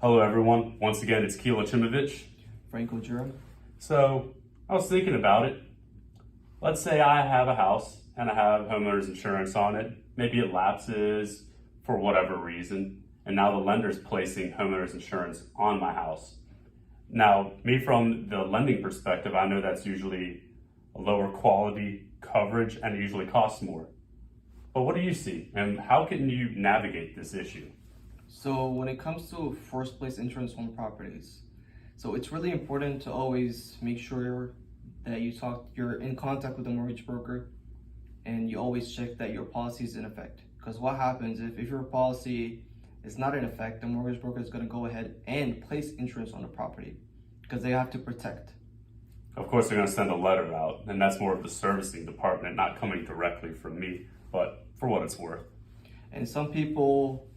Hello everyone, once again it's Kiel Ecimovic. Franco Girem. So I was thinking about it. Let's say I have a house and I have homeowners insurance on it. Maybe it lapses for whatever reason, and now the lender's placing homeowners insurance on my house. Now, me from the lending perspective, I know that's usually a lower quality coverage and it usually costs more. But what do you see and how can you navigate this issue? So when it comes to first place insurance on properties, so it's really important to always make sure that you're in contact with the mortgage broker and you always check that your policy is in effect. Because what happens if your policy is not in effect, the mortgage broker is going to go ahead and place insurance on the property because they have to protect. Of course, they're going to send a letter out, and that's more of the servicing department, not coming directly from me, but for what it's worth. And some people,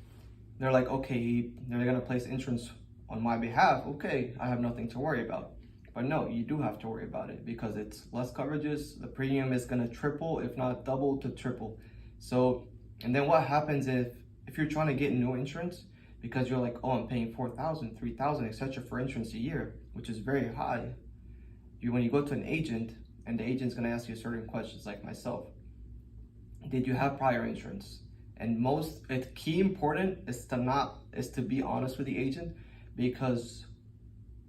they're like, okay, they're going to place insurance on my behalf. Okay, I have nothing to worry about. But no, you do have to worry about it because it's less coverages. The premium is going to triple, if not double to triple. So, and then what happens if you're trying to get no insurance because you're like, oh, I'm paying $4,000, $3,000, etc. for insurance a year, which is very high. When you go to an agent and the agent's going to ask you certain questions like myself, did you have prior insurance? And it's key important is to be honest with the agent, because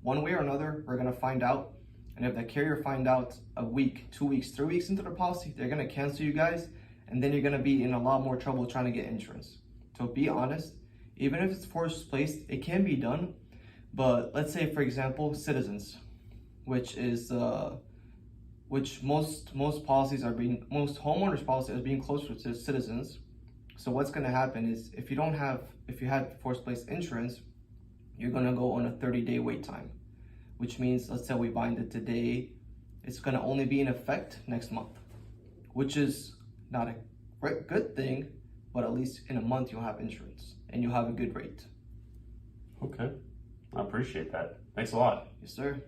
one way or another, we're going to find out. And if the carrier find out a week, 2 weeks, 3 weeks into the policy, they're going to cancel you guys. And then you're going to be in a lot more trouble trying to get insurance. So be honest. Even if it's forced placed, it can be done. But let's say, for example, Citizens, which most homeowners policies are being closer to Citizens. So what's going to happen is if you had forced placed insurance, you're going to go on a 30-day wait time, which means, let's say we bind it today, it's going to only be in effect next month, which is not a good thing, but at least in a month you'll have insurance and you'll have a good rate. Okay, I appreciate that. Thanks a lot. Yes, sir.